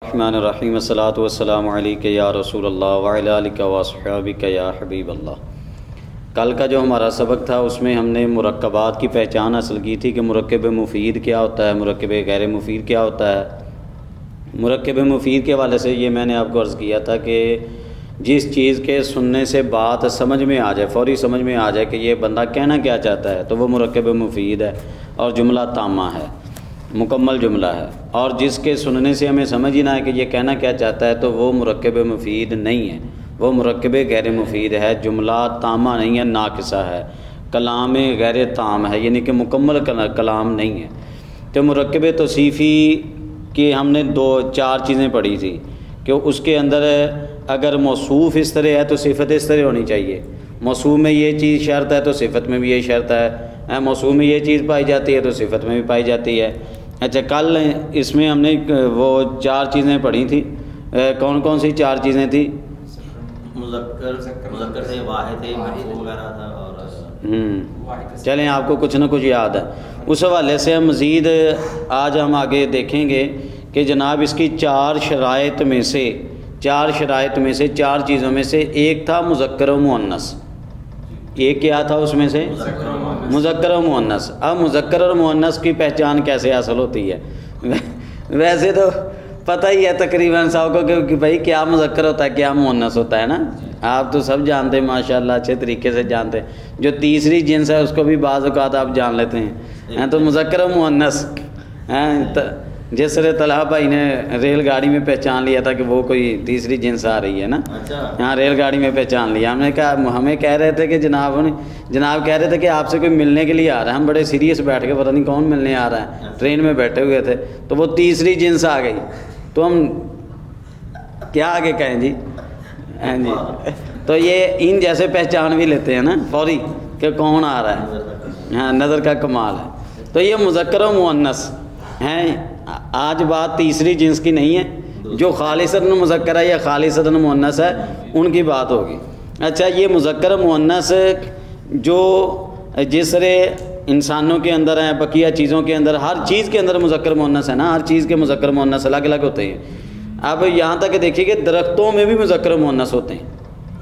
الرحمن الرحیم الصلاۃ والسلام علیک یا رسول اللہ وعلی آلک واصحابک یا حبیب اللہ۔ کل کا جو ہمارا سبق تھا اس میں ہم نے مرکبات کی پہچان حاصل کی تھی کہ مرکب مفید کیا ہوتا ہے، مرکب غیر مفید کیا ہوتا ہے۔ مرکب مفید کے حوالے سے یہ میں نے آپ کو عرض کیا تھا کہ جس چیز کے سننے سے بات سمجھ میں آ جائے، فوری سمجھ میں آ جائے کہ یہ بندہ کہنا کیا چاہتا ہے، تو وہ مرکب مفید ہے اور جملہ تامہ ہے، مکمل جملہ ہے۔ اور جس کے سننے سے ہمیں سمجھ ہی نہ ہے کہ یہ کہنا کیا چاہتا ہے تو وہ مرکب مفید نہیں ہے، وہ مرکب غیر مفید ہے، جملہ تامہ نہیں ہے، ناقصہ ہے، کلام غیر تام ہے، یعنی کہ مکمل کلام نہیں ہے۔ تو مرکب توصیفی کی ہم نے چار چیزیں پڑھی تھی کہ اس کے اندر اگر موصوف اس طرح ہے تو صفت اس طرح ہونی چاہیے، موصوف میں یہ چیز شرط ہے تو صفت میں بھی یہ شرط ہے، موصوف میں یہ چیز پائی جاتی ہے تو صفت میں بھی پائی جاتی ہے۔ اچھا، کل اس میں ہم نے وہ چار چیزیں پڑھی تھیں، کون کون سی چار چیزیں تھیں؟ مذکر سے واحد ہے، مرفوع وغیرہ تھا اور چلیں آپ کو کچھ نہ کچھ یاد ہے۔ اس حوالے سے ہم مزید آج ہم آگے دیکھیں گے کہ جناب اس کی چار شرائط میں سے چار چیزوں میں سے ایک تھا مذکر و مؤنث۔ ایک کیا تھا اس میں سے؟ مذکر و مؤنث۔ اب مذکر اور مؤنث کی پہچان کیسے حاصل ہوتی ہے؟ ویسے تو پتہ ہی ہے تقریباً سب کو کہ بھائی کیا مذکر ہوتا ہے کیا مؤنث ہوتا ہے نا، آپ تو سب جانتے ہیں ماشاءاللہ، اچھے طریقے سے جانتے ہیں۔ جو تیسری جنس ہے اس کو بھی بعض اوقات آپ جان لیتے ہیں، تو مذکر و مؤنث جس طرح طلحہ بھائی نے ریل گاڑی میں پہچان لیا تھا کہ وہ کوئی تیسری جنس آ رہی ہے نا، ہاں ریل گاڑی میں پہچان لیا۔ ہم نے کہا، ہمیں کہہ رہے تھے کہ جناب کہہ رہے تھے کہ آپ سے کوئی ملنے کے لیے آ رہا ہے، ہم بڑے سیریس بیٹھ کے پتہ نہیں کون ملنے آ رہا ہے، ٹرین میں بیٹھے ہوئے تھے تو وہ تیسری جنس آ گئی، تو ہم کیا آگے کہیں جی؟ ہاں جی، تو یہ ان جیسے پہچان بھی لیتے ہیں نا فوری کہ کون آ رہا ہے، ہاں نظر کا کمال ہے۔ تو یہ مذکر و مؤنث ہیں۔ آج بات تیسری جنس کی نہیں ہے، جو خالصتاً مذکر ہے یا خالصتاً مؤنث ہے ان کی بات ہوگی۔ اچھا، یہ مذکر و مؤنث جو جس طرح انسانوں کے اندر ہیں، بقیہ چیزوں کے اندر، ہر چیز کے اندر مذکر مؤنث ہے نا، ہر چیز کے مذکر مؤنث الگ الگ ہوتے ہیں۔ اب یہاں تک کہ دیکھیے کہ درختوں میں بھی مذکر مؤنث ہوتے ہیں،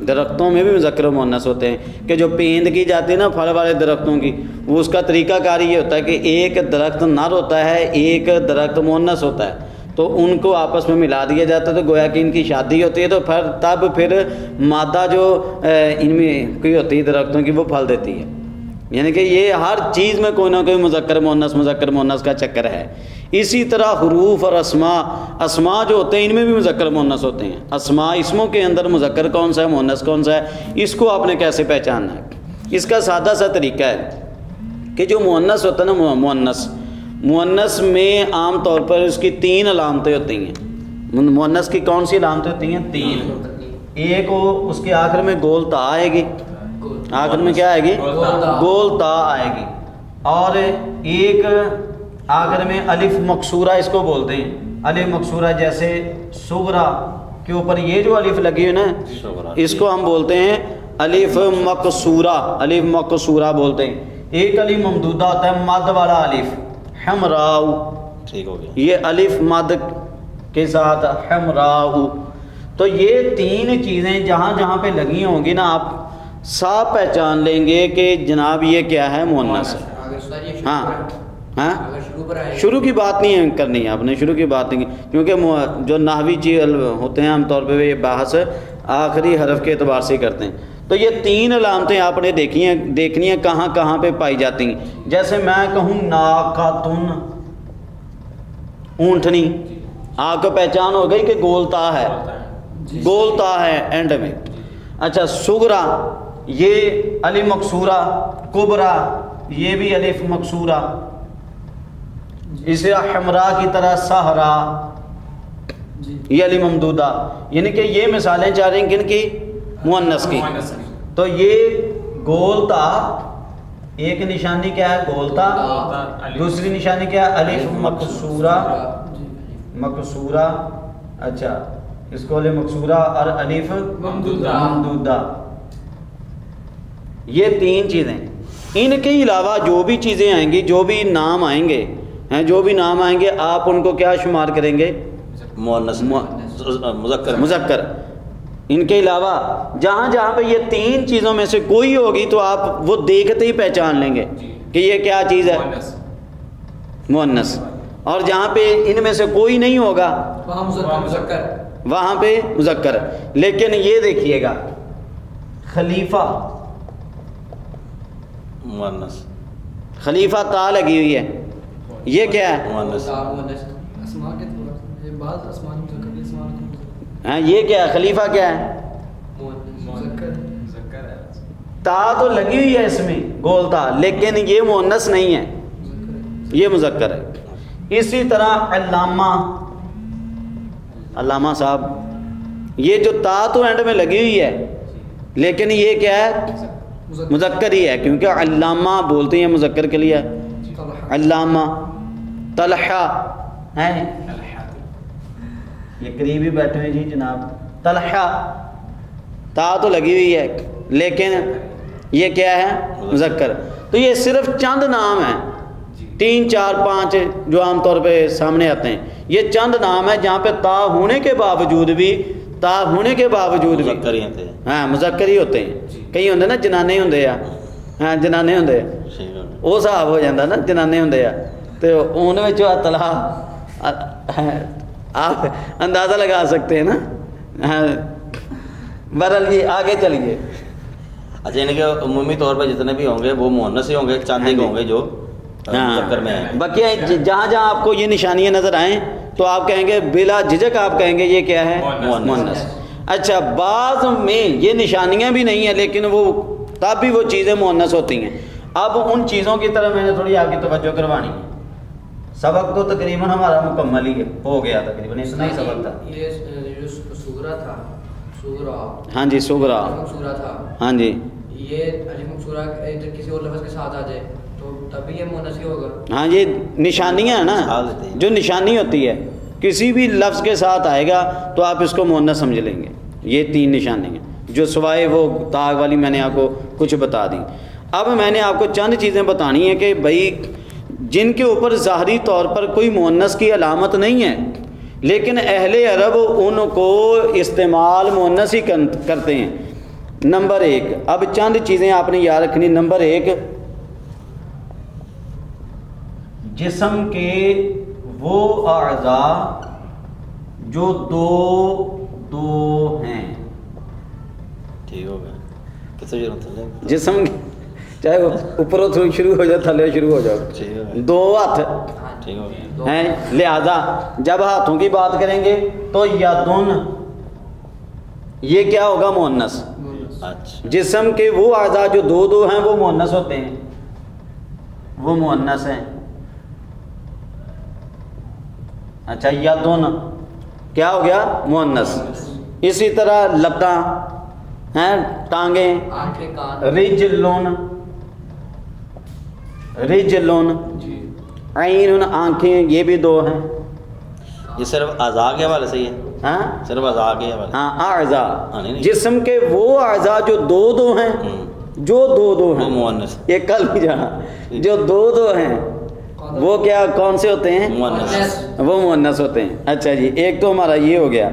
درختوں میں بھی مذکر مؤنث ہوتے ہیں کہ جو پیند کی جاتی ہے نا پھل والے درختوں کی، وہ اس کا طریقہ کار یہ ہوتا ہے کہ ایک درخت نر ہوتا ہے، ایک درخت مؤنث ہوتا ہے، تو ان کو آپس میں ملا دیا جاتا ہے، تو گویا کہ ان کی شادی ہوتی ہے، تو پھر مادہ جو ان میں کوئی ہوتی ہے درختوں کی وہ پھل دیتی ہے۔ یعنی کہ یہ ہر چیز میں کوئی نہ کوئی مذکر مؤنث کا چکر ہے۔ اسی طرح حروف اور اسماء جو ہوتے ہیں ان میں بھی مذکر مؤنث ہوتے ہیں۔ اسماء، اسموں کے اندر مذکر کون سا ہے، مؤنث کون سا ہے، اس کو آپ نے کیسے پہچاننا ہے؟ اس کا سادہ سا طریقہ ہے کہ جو مؤنث ہوتا ہے نا، مؤنث میں عام طور پر اس کی تین علامتیں ہوتی ہیں۔ مؤنث کی کون سی علامتیں ہوتی ہیں؟ تین۔ ایک اس کے آخر میں گول تا آئے گی، آخر میں کیا آئے گی؟ گول تا آئے گی، اور ایک آخر میں الف مقصورہ اس کو بولتے ہیں، الف مقصورہ، جیسے صغرا کے اوپر یہ جو الف لگی ہے نا اس کو ہم بولتے ہیں الف مقصورہ، الف مقصورہ بولتے ہیں۔ ایک الف ممدودہ ہوتا ہے، مد والا الف، حمراء، ٹھیک ہو گیا، یہ الف مد کے ساتھ حمراء۔ تو یہ تین چیزیں جہاں جہاں پہ لگی ہوں گی نا آپ صاف پہچان لیں گے کہ جناب یہ کیا ہے، مؤنث ہے۔ ہاں شروع کی بات نہیں کرنی ہے آپ نے، شروع کی بات نہیں، کیونکہ جو نحوی چیز ہوتے ہیں عام طور پہ یہ بحث آخری حرف کے اعتبار سے کرتے ہیں۔ تو یہ تین علامتیں آپ نے دیکھنی ہیں کہاں کہاں پہ پائی جاتی ہیں۔ جیسے میں کہوں ناقاتن، اونٹنی، آپ کو پہچان ہو گئی کہ گولتا ہے، گولتا ہے اینڈ میں۔ اچھا، صغرا یہ الف مقصورہ، کبرا یہ بھی الف مقصورہ، اسے حمراء کی طرح صحرا یہ علی ممدودہ۔ یعنی کہ یہ مثالیں چاہ رہی ہیں کن کی؟ مؤنث کی۔ تو یہ گولتا، ایک نشانی کیا ہے؟ گولتا، دوسری نشانی کیا ہے؟ الف مقصورہ، مقصورہ، اچھا اس کو الف مقصورہ اور الف ممدودہ، یہ تین چیزیں۔ ان کے علاوہ جو بھی چیزیں آئیں گی، جو بھی نام آئیں گے، آپ ان کو کیا شمار کریں گے؟ مؤنث مذکر، ان کے علاوہ جہاں جہاں پہ یہ تین چیزوں میں سے کوئی ہوگی تو آپ وہ دیکھتے ہی پہچان لیں گے کہ یہ کیا چیز ہے، مؤنث. اور جہاں پہ ان میں سے کوئی نہیں ہوگا وہاں پہ مذکر. لیکن یہ دیکھیے گا خلیفہ، مؤنث، خلیفہ تا لگی ہوئی ہے، یہ کیا ہے؟ مؤنث. ہاں یہ کیا ہے؟ خلیفہ کیا ہے؟ تا تو لگی ہوئی ہے اس میں گول تا، لیکن یہ مؤنث نہیں ہے، یہ مذکر ہے. اسی طرح علامہ، علامہ صاحب، یہ جو تا تو اینڈ میں لگی ہوئی ہے لیکن یہ کیا ہے؟ مذکر ہی ہے، کیونکہ علامہ بولتے ہیں مذکر کے لیے. علامہ، طلحہ ہیں، یہ قریب ہی بیٹھے ہیں جی جناب. طلحہ تا تو لگی ہوئی ہے لیکن یہ کیا ہے؟ مذکر. تو یہ صرف چند نام ہیں، 3 4 5 جو عام طور پہ سامنے آتے ہیں، یہ چند نام ہیں جہاں پہ تا ہونے کے باوجود بھی مذکر ہی ہوتے ہیں. ہاں مذکر ہی ہوتے ہیں. کئی ہوندے نا جنانے ہوندے آ، ہاں جنانے ہوندے وہ صاحب ہو جاتا نا، جنانے ہوندے آ تو ان میں جو طلحہ آپ اندازہ لگا سکتے ہیں نا. بہرحال یہ آگے چلیے. اچھا، یعنی کہ عمومی طور پہ جتنے بھی ہوں گے وہ مؤنث ہی ہوں گے، چاند ہی ہوں گے جو مذکر میں ہیں. بقیہ جہاں جہاں آپ کو یہ نشانیاں نظر آئیں تو آپ کہیں گے بلا جھجک، آپ کہیں گے یہ کیا ہے؟ مؤنث. اچھا، بعض میں یہ نشانیاں بھی نہیں ہیں لیکن وہ تب بھی وہ چیزیں مؤنث ہوتی ہیں. اب ان چیزوں کی طرف میں نے تھوڑی آپ کی توجہ کروانی ہے. سبق تو تقریباً ہمارا مکمل ہی ہو گیا، تقریباً اتنا ہی سبق تھا. یہ جو سغرا تھا، سغرا، ہاں جی سغرا، سغرا تھا، ہاں جی یہ الف مکسورہ کسی اور لفظ کے ساتھ آ جائے تو تب بھی یہ مؤنث ہی ہوگا. ہاں یہ نشانیاں ہیں نا، جو نشانی ہوتی ہے کسی بھی لفظ کے ساتھ آئے گا تو آپ اس کو مؤنث سمجھ لیں گے. یہ 3 نشانیاں جو سوائے وہ تاغ والی میں نے آپ کو کچھ بتا دی. اب میں نے آپ کو چند چیزیں بتانی ہیں کہ بھائی جن کے اوپر ظاہری طور پر کوئی مؤنث کی علامت نہیں ہے لیکن اہل عرب ان کو استعمال مؤنث ہی کرتے ہیں. نمبر 1، اب چند چیزیں آپ نے یاد رکھنی. نمبر 1، جسم کے وہ اعضاء جو دو ہیں. ٹھیک ہو گیا. کتنے ضرورت ہے جسم چاہے اوپروں شروع ہو جائے تھلے شروع ہو جائے، 2 ہاتھ ہیں، لہذا جب ہاتھوں کی بات کریں گے تو یدن، یہ کیا ہوگا؟ مؤنث. جسم کے وہ اعضاء جو 2 ہیں وہ مؤنث ہوتے ہیں، وہ مؤنث ہیں. اچھا، یدن کیا ہو گیا؟ مؤنث. اسی طرح لتاں ہیں، ٹانگیں، رجلن، عین، آنکھیں، یہ بھی 2 ہیں. یہ صرف اعضاء کے حوالے سے ہی ہے. ہاں صرف اعضاء کے حوالے. ہاں اعضاء، جسم کے وہ اعضاء جو 2 ہیں، جو 2 ہیں، مؤنث. یہ کل بھی جانا، جو 2 ہیں وہ کیا کون سے ہوتے ہیں؟ مؤنث. وہ مؤنث ہوتے ہیں. اچھا جی، ایک تو ہمارا یہ ہو گیا.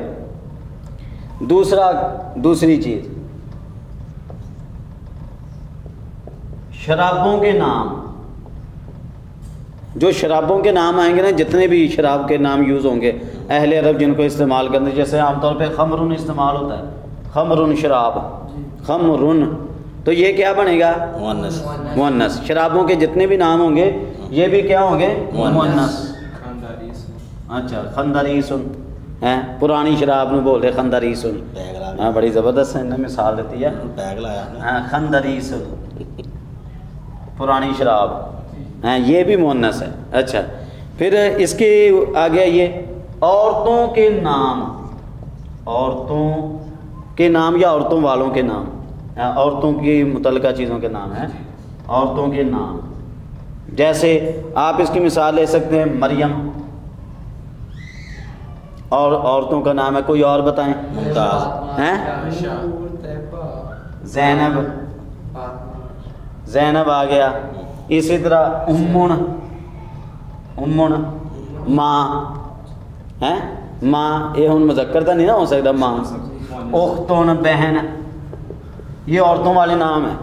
دوسری چیز، شرابوں کے نام، جو شرابوں کے نام آئیں گے نا، جتنے بھی شراب کے نام یوز ہوں گے اہل عرب جن کو استعمال کرتے ہیں، جیسے عام طور پہ خمرن استعمال ہوتا ہے، خمرن شراب، خمرن، تو یہ کیا بنے گا؟ مؤنث. شرابوں کے جتنے بھی نام ہوں گے یہ بھی کیا ہوں گے؟ مؤنث. اچھا، خندریسن ہے، پرانی شراب میں بولے خندریسن. ہاں بڑی زبردست ہے، مثال دیتی ہے. ہاں خندریسن، پرانی شراب ہیں، یہ بھی مؤنث ہے. اچھا، پھر اس کے آگے یہ عورتوں کے نام، عورتوں کے نام یا عورتوں والوں کے نام، عورتوں کی متعلقہ چیزوں کے نام ہیں، عورتوں کے نام. جیسے آپ اس کی مثال لے سکتے ہیں مریم، اور عورتوں کا نام ہے، کوئی اور بتائیں؟ ممتاز ہیں، زینب، زینب آ گیا. اسی طرح امن، ماں ہیں، ماں یہ ہوں مذکر تو نہیں نا ہو سکتا ماں. اختن بہن یہ عورتوں والے نام ہیں.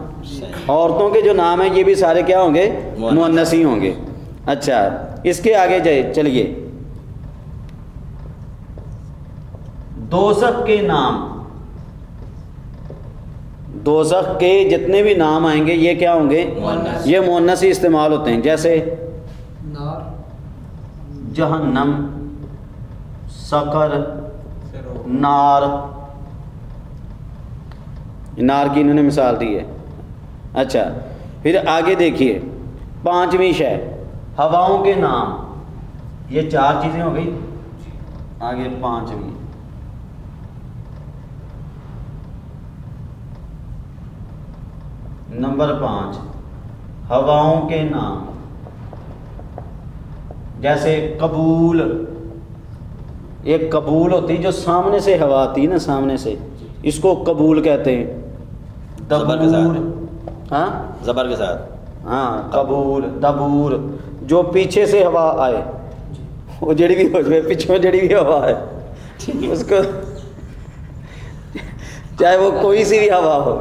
عورتوں کے جو نام ہیں یہ بھی سارے کیا ہوں گے؟ مؤنث ہی ہوں گے. اچھا اس کے آگے جائے چلیے. دوزخ کے نام، دوزخ کے جتنے بھی نام آئیں گے یہ کیا ہوں گے؟ یہ مؤنث ہی استعمال ہوتے ہیں. جیسے نار، جہنم، سقر، نار. نار کی انہوں نے مثال دی ہے. اچھا پھر آگے دیکھیے 5ویں شے ہواؤں کے نام. یہ 4 چیزیں ہو گئی. آگے 5ویں نمبر 5 ہواؤں کے نام. جیسے قبول، ایک قبول ہوتی جو سامنے سے ہوا آتی ہے نا، سامنے سے، اس کو قبول کہتے ہیں. زبر کے ساتھ. ہاں زبر کے ساتھ. ہاں قبول. دبور جو پیچھے سے ہوا آئے، وہ جڑی بھی ہو جائے پیچھے جڑی بھی ہوا ہے اس کو، چاہے وہ کوئی سی بھی ہوا ہو،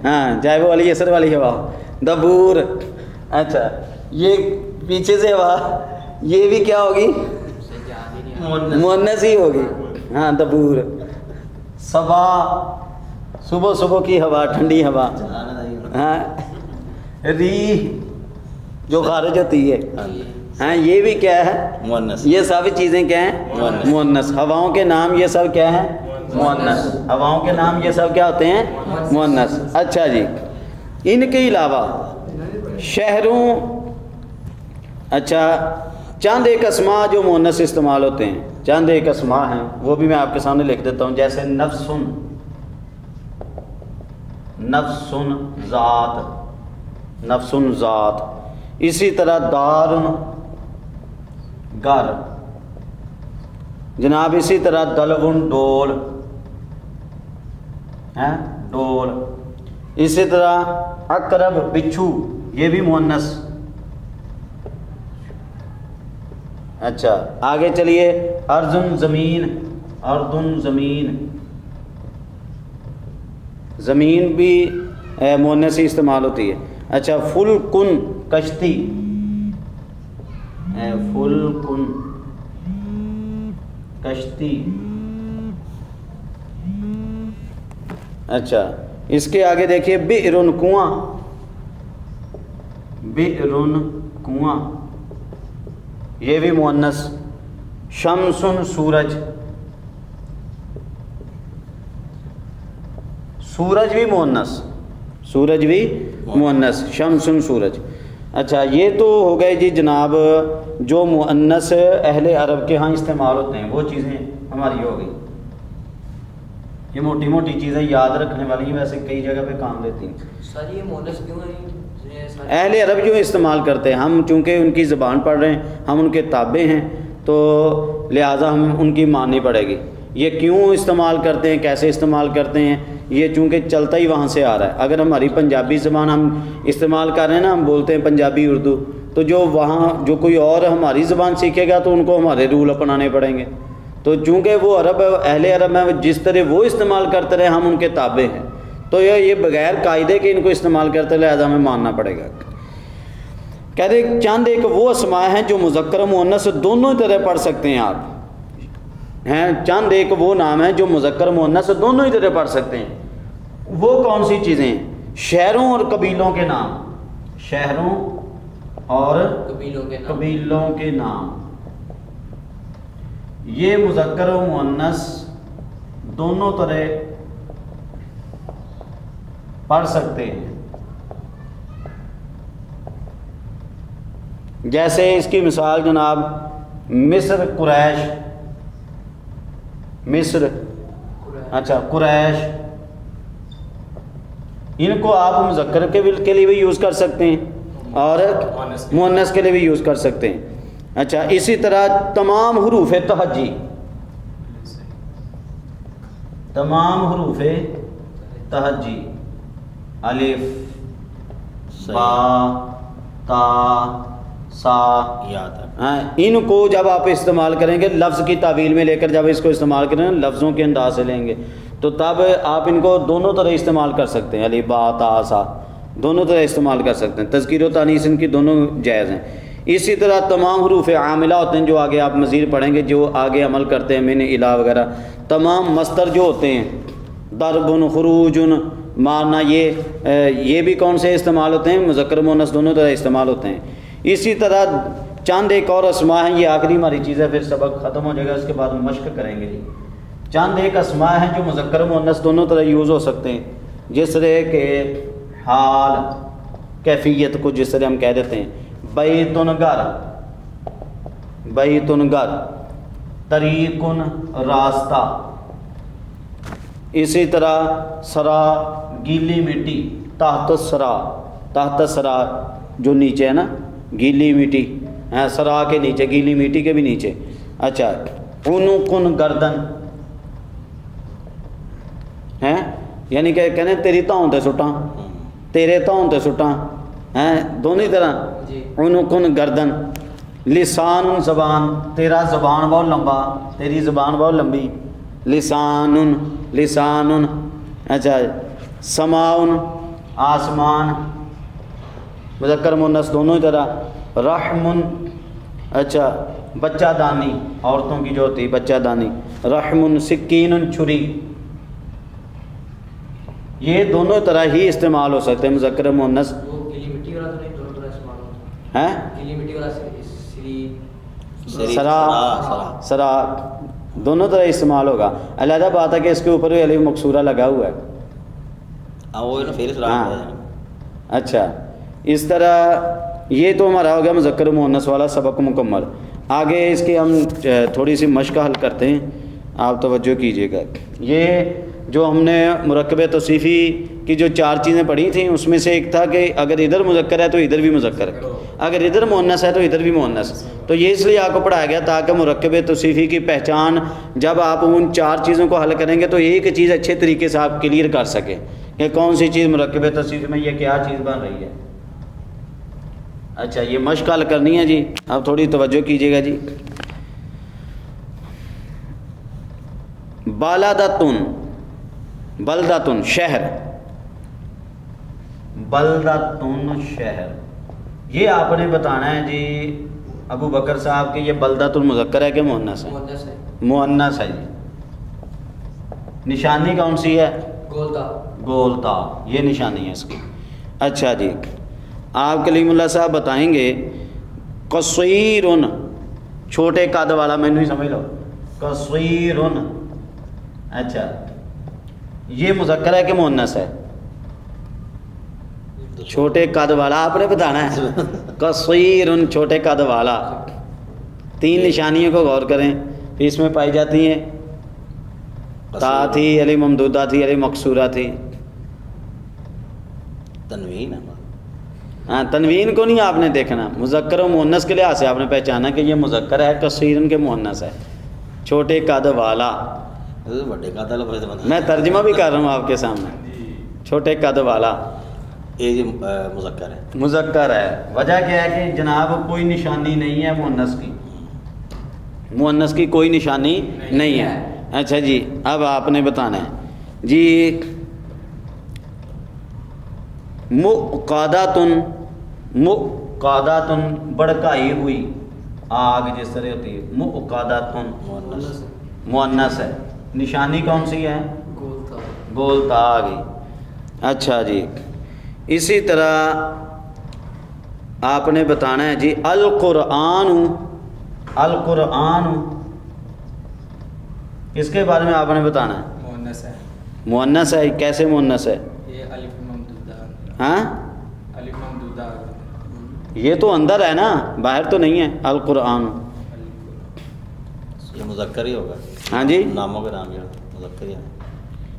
ہاں چاہے وہ علی اثر والی ہوا ہو. دبور. اچھا یہ پیچھے سے ہوا یہ بھی کیا ہوگی؟ مؤنث ہی ہوگی. ہاں دبور. صبا صبح صبح کی ہوا، ٹھنڈی ہوا. ہاں ریح جو خارج ہوتی ہے. ہاں یہ بھی کیا ہے؟ مؤنث. یہ سب چیزیں کیا ہیں؟ مؤنث. ہواؤں کے نام یہ سب کیا ہیں؟ مؤنث. ہواؤں کے نام یہ سب کیا ہوتے ہیں؟ مؤنث. اچھا جی ان کے علاوہ شہروں، اچھا چند ایک اسماء جو مؤنث استعمال ہوتے ہیں، چند ایک اسماء ہیں وہ بھی میں آپ کے سامنے لکھ دیتا ہوں. جیسے نفسن، نفسن ذات، نفسن ذات. اسی طرح دارن گھر جناب. اسی طرح دلون ڈول، ہیں ڈول. اسی طرح اقرب بچھو، یہ بھی مؤنث. اچھا آگے چلیے. ارضن زمین، اردن زمین. زمین بھی مؤنث ہی استعمال ہوتی ہے. اچھا فلکن کشتی، فلکن کشتی. اچھا اس کے آگے دیکھیے بئرن کنواں، بئرن کنواں یہ بھی مؤنث. شمسن سورج، سورج بھی مؤنث، سورج بھی مؤنث. شمسن سورج. اچھا یہ تو ہو گئے جی جناب جو مؤنث اہل عرب کے ہاں استعمال ہوتے ہیں، وہ چیزیں ہماری ہو گئی. یہ موٹی موٹی چیزیں یاد رکھنے والی ہیں، ویسے کئی جگہ پہ کام دیتی ہیں. سر یہ مؤنث کیوں ہے؟ اہل عرب جو استعمال کرتے ہیں، ہم چونکہ ان کی زبان پڑھ رہے ہیں، ہم ان کے تابع ہیں، تو لہٰذا ہم ان کی ماننی پڑے گی. یہ کیوں استعمال کرتے ہیں، کیسے استعمال کرتے ہیں، یہ چونکہ چلتا ہی وہاں سے آ رہا ہے. اگر ہماری پنجابی زبان ہم استعمال کر رہے ہیں نا، ہم بولتے ہیں پنجابی اردو، تو جو وہاں جو کوئی اور ہماری زبان سیکھے گا تو ان کو ہمارے رول اپنانے پڑیں گے. تو چونکہ وہ عرب اہل عرب میں جس طرح وہ استعمال کرتے رہے ہم ان کے تابع ہیں، تو یہ بغیر قاعدے کے ان کو استعمال کرتے لہٰذا ہمیں ماننا پڑے گا. کہتے ہیں چند ایک وہ اسماء ہیں جو مذکر و مؤنث دونوں طرح پڑھ سکتے ہیں. آپ ہیں چند ایک وہ نام ہیں جو مذکر و مؤنث دونوں ہی طرح پڑھ سکتے ہیں. وہ کون سی چیزیں ہیں؟ شہروں اور قبیلوں کے نام، شہروں اور قبیلوں کے نام یہ مذکر و مؤنث دونوں طرح پڑھ سکتے ہیں. جیسے اس کی مثال جناب مصر قریش، مصر اچھا قریش، ان کو آپ مذکر کے لیے بھی یوز کر سکتے ہیں اور مؤنث کے لیے بھی یوز کر سکتے ہیں. اچھا اسی طرح تمام حروف تہجی، تمام حروف تہجی، الف با تا سا یاد ہے. ہاں، ان کو جب آپ استعمال کریں گے لفظ کی تعویل میں لے کر، جب اس کو استعمال کریں گے لفظوں کے انداز سے لیں گے تو تب آپ ان کو دونوں طرح استعمال کر سکتے ہیں، علی با تا سا دونوں طرح استعمال کر سکتے ہیں، تذکیر و تانیث ان کی دونوں جائز ہیں. اسی طرح تمام حروف عاملہ ہوتے ہیں جو آگے آپ مزید پڑھیں گے، جو آگے عمل کرتے ہیں، من الا وغیرہ، تمام مصدر جو ہوتے ہیں، ضرب خروج مارنا، یہ بھی کون سے استعمال ہوتے ہیں؟ مذکر مؤنث دونوں طرح استعمال ہوتے ہیں. اسی طرح چند ایک اور اسماء ہیں، یہ آخری ہماری چیز ہے، پھر سبق ختم ہو جائے گا، اس کے بعد ہم مشق کریں گے. جی چند ایک اسماء ہیں جو مذکر مؤنث دونوں طرح یوز ہو سکتے ہیں، جس طرح کہ حال، کیفیت کو جس طرح ہم کہہ دیتے ہیں، بیتن گھر، بیتن گھر، طریقن راستہ. اسی طرح سرا گیلی مٹی، تحت سرا، تحت سرا جو نیچے ہے نا گیلی مٹی، ہاں سرا کے نیچے، گیلی مٹی کے بھی نیچے. اچھا عنقن گردن ہیں، یعنی کہ کہنے تیری تاؤں تے سٹاں، تیرے تاؤں تے سٹاں، ہیں دونوں طرح. عنقن گردن. لسان زبان، تیرا زبان بہت لمبا، تیری زبان بہت لمبی. لسان، لسان. اچھا سماؤن آسمان، مذکر مؤنث دونوں ہی طرح. رحم، اچھا بچہ دانی، عورتوں کی جو ہوتی ہے بچہ دانی. رحم. سکین چھری، یہ دونوں طرح ہی استعمال ہو سکتے ہیں مذکر مؤنث. وہ گیلی مٹی والا تو نہیں، دونوں طرح استعمال ہوتا ہے. ہیں گیلی مٹی والا سری، سرا، سرا دونوں طرح استعمال ہوگا. علیحدہ بات ہے کہ اس کے اوپر بھی الف مکسورہ لگا ہوا ہے. وہ پھر ہاں اچھا، اس طرح یہ تو ہمارا ہو گیا مذکر مؤنث والا سبق مکمل. آگے اس کی ہم تھوڑی سی مشق حل کرتے ہیں، آپ توجہ کیجیے گا. یہ جو ہم نے مرکب توصیفی کی جو 4 چیزیں پڑھی تھیں، اس میں سے ایک تھا کہ اگر ادھر مذکر ہے تو ادھر بھی مذکر ہے، اگر ادھر مؤنث ہے تو ادھر بھی مؤنث. تو یہ اس لیے آپ کو پڑھایا گیا تاکہ مرکب توصیفی کی پہچان جب آپ ان 4 چیزوں کو حل کریں گے تو ایک چیز اچھے طریقے سے آپ کلیئر کر سکیں کہ کون سی چیز مرکب توصیفی میں یہ کیا چیز بن رہی ہے. اچھا یہ مشق حل کرنی ہے جی، آپ تھوڑی توجہ کیجیے گا. جی بالادتن، بلدتن شہر، بلدتن شہر، یہ آپ نے بتانا ہے جی ابو بکر صاحب کہ یہ بلدتن مذکر ہے کہ مؤنث ہے؟ مؤنث ہے. مؤنث ہے جی. نشانی کون سی ہے؟ گولتا. گولتا، یہ نشانی ہے اس کی. اچھا جی آپ کلیم اللہ صاحب بتائیں گے قصیرن، چھوٹے قد والا، میں نہیں سمجھ لو قصیرن. اچھا یہ مذکر ہے کہ مؤنث ہے؟ چھوٹے قد والا آپ نے بتانا ہے. قصیرن چھوٹے قد والا. 3 نشانیوں کو غور کریں پھر اس میں پائی جاتی ہیں. تا تھی، علی ممدودہ تھی، علی مقصورہ تھی. تنوین. ہاں تنوین کو نہیں آپ نے دیکھنا، مذکر و مؤنث کے لحاظ سے آپ نے پہچانا کہ یہ مذکر ہے، قصیرن کے مؤنث ہے، چھوٹے قد والا. بڑے قد والا میں ترجمہ بھی کر رہا ہوں آپ کے سامنے. چھوٹے قد والا یہ مذکر ہے، مذکر ہے. وجہ کیا ہے کہ جناب کوئی نشانی نہیں ہے مؤنث کی، مؤنث کی کوئی نشانی نہیں ہے. اچھا جی اب آپ نے بتانا ہے جی مقاداتن، مقاداتن بڑکائی ہوئی آگ جس طرح ہوتی ہے. مقاداتن مؤنث ہے، نشانی کون سی ہے؟ گولتا. گولتا آ گئی. اچھا جی اسی طرح آپ نے بتانا ہے جی القرآن، القرآن اس کے بارے میں آپ نے بتانا ہے. مؤنث ہے. مؤنث ہے، کیسے مؤنث ہے؟ یہ الف ممدودہ. ہاں الف ممدودہ. یہ تو اندر ہے نا، باہر تو نہیں ہے. القرآن یہ مذکر ہی ہوگا. ہاں جی ناموں کے نام یہ مذکر ہی ہے.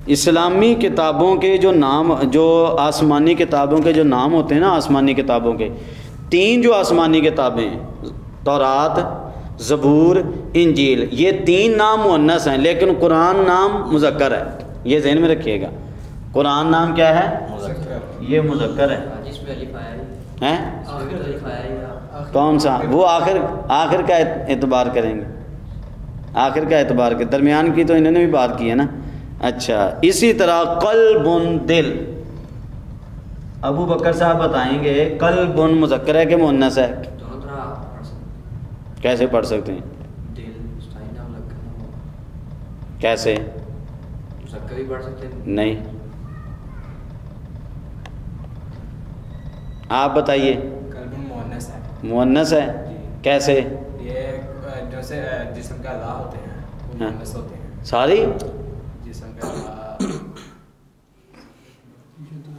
اسلامی کتابوں کے جو نام، جو آسمانی کتابوں کے جو نام ہوتے ہیں نا، آسمانی کتابوں کے 3 جو آسمانی کتابیں ہیں، تورات، زبور، انجیل، یہ 3 نام مؤنث ہیں لیکن قرآن نام مذکر ہے. یہ ذہن میں رکھیے گا. قرآن نام کیا ہے؟ مذکر. یہ مذکر ہے. جس میں الف آیا ہے. ہیں الف آیا ہے. کون سا؟ وہ آخر کا اعتبار کریں گے، آخر کا اعتبار کے درمیان کی تو انہوں نے بھی بات کی ہے نا. اچھا اسی طرح قلب دل، ابو بکر صاحب بتائیں گے قلب مذکر ہے کہ مؤنث ہے؟ دونوں طرح پڑھ سکتے کیسے پڑھ سکتے ہیں؟ دل مستعین نام لگ کر کیسے؟ مذکر بھی پڑھ سکتے ہیں. نہیں، آپ بتائیے. قلب مؤنث ہے. مؤنث ہے کیسے؟ یہ جیسے جسم کے اعضاء ہوتے ہیں وہ ہاں. مؤنث ہوتے ہیں. ساری جسم کے اعضاء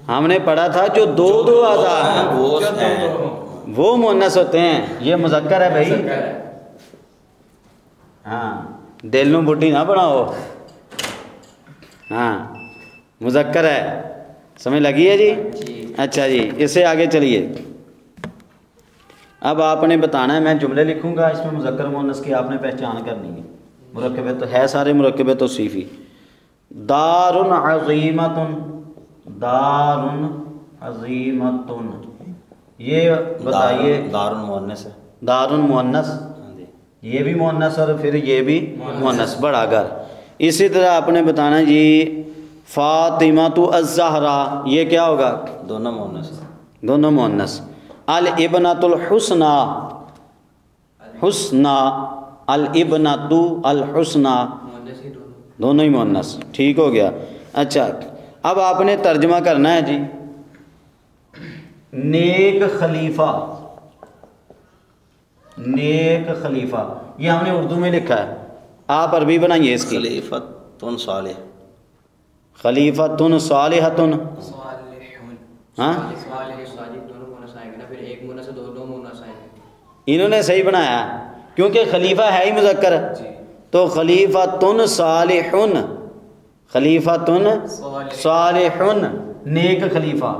ہم نے پڑھا تھا جو دو اعضاء ہیں وہ جو ہیں دو- وہ مؤنث ہوتے ہیں، یہ مذکر ہے بھائی. ہاں دل نو بڈھی نہ بناؤ، ہاں مذکر ہے، سمجھ لگی ہے جی؟ اچھا جی اس سے آگے چلیے. اب آپ نے بتانا ہے، میں جملے لکھوں گا، اس میں مذکر مؤنث کی آپ نے پہچان کرنی ہے. مرکب تو ہے سارے مرکب توصیفی. دار عظیمۃ، دار عظیمۃ، یہ بتائیے. دار مؤنث ہے. دار مؤنث، ہاں جی. یہ بھی مؤنث اور پھر یہ بھی مؤنث، بڑا گھر. اسی طرح آپ نے بتانا جی فاطمۃ الزہرا، یہ کیا ہوگا؟ دونوں مؤنث ہیں. دونوں مؤنث. الابنۃ الحسنی، حسنہ، الابنۃ الحسنی، مؤنث ہی دونوں. دونوں ہی مؤنث. ٹھیک ہو گیا. اچھا اب آپ نے ترجمہ کرنا ہے جی. نیک خلیفہ، نیک خلیفہ، یہ ہم نے اردو میں لکھا ہے، آپ عربی بنائیے اس کی. خلیفۃ صالح. خلیفتن صالحتن، صالحون. ہاں صالح صالح دونوں مؤنث آئیں گے نا، پھر ایک مؤنث سے دو مؤنث آئیں گے. انہوں نے صحیح بنایا ہے کیونکہ خلیفہ ہے ہی مذکر. جی. تو خلیفتن صالحن، خلیفتن صالحن، نیک خلیفہ.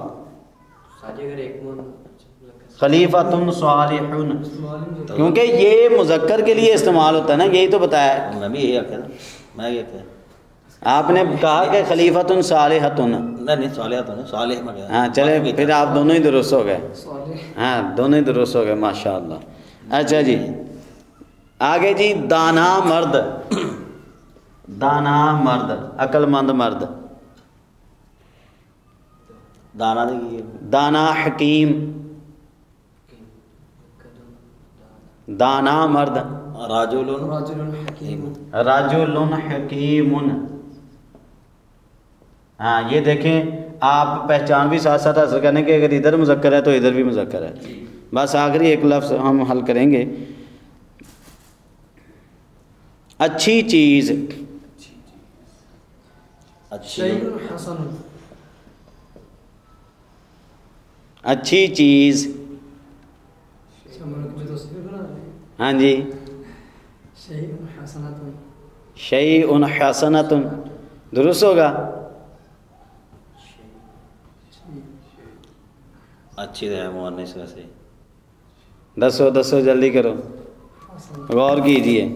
ساتھی اگر ایک مؤنث خلیفتن صالحن، کیونکہ یہ مذکر کے لیے استعمال ہوتا ہے نا، یہی تو بتایا ہے. میں بھی یہی آخیا نا، میں یہ کہا. آپ نے کہا کہ خلیفتن صالحتن. نہیں صالح تو نہیں، صالح میں گیا. ہاں چلے پھر آپ دونوں ہی درست ہو گئے. ہاں دونوں ہی درست ہو گئے ماشاء اللہ. اچھا جی آگے جی دانا مرد، دانا مرد، عقل مند مرد. دانا دیکھیے. دانا حکیم، دانا مرد. راجل رجل حکیم. ہاں یہ دیکھیں آپ پہچان بھی ساتھ ساتھ حاصل کرنے کے، اگر ادھر مذکر ہے تو ادھر بھی مذکر ہے. بس آخری ایک لفظ ہم حل کریں گے. اچھی چیز، اچھی. اچھی چیز. ہاں جی شیء حسنۃ، درست ہوگا. اچھی ہے مؤنث ویسے. دسو جلدی کرو، غور کیجئے.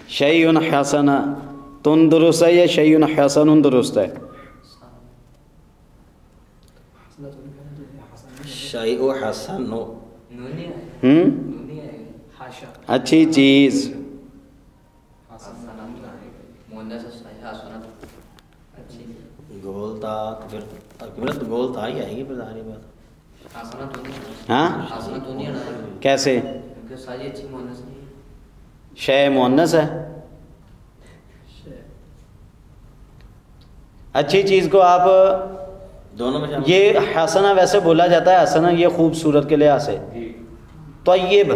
شیء حسنۃ درست ہے یا شیء حسن درست ہے؟ شیء حسن. نونی ہے، نونی ہے حاشا. اچھی چیز. مؤنث صحیح حسنات اچھی. گول تھا تو پھر گول تھا ہی آئے گی پھر ظاہر بات. حسنات نہیں، ہاں حسنات نہیں آنا ہے کیسے؟ کیونکہ ساری اچھی مؤنث نہیں ہے. شے مؤنث ہے. اچھی چیز کو آپ دونوں میں شامل. یہ حسنہ ویسے بولا جاتا ہے، حسنہ یہ خوبصورت کے لحاظ سے. طیب،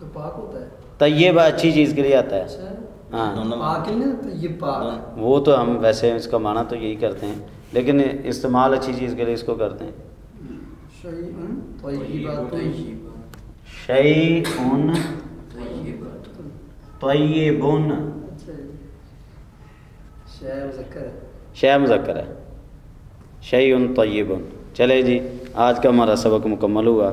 تو پاک ہوتا ہے. طیب اچھی چیز کے لیے آتا ہے. ہاں دونوں میں. پاک نہیں نا، یہ پاک. وہ تو ہم ویسے اس کا معنی تو یہی کرتے ہیں، لیکن استعمال اچھی چیز کے لیے اس کو کرتے ہیں. شیء طیبۃ. شیء طیب، اچھا شے مذکر ہے. شے مذکر ہے. شیء طیب. چلے جی آج کا ہمارا سبق مکمل ہوا.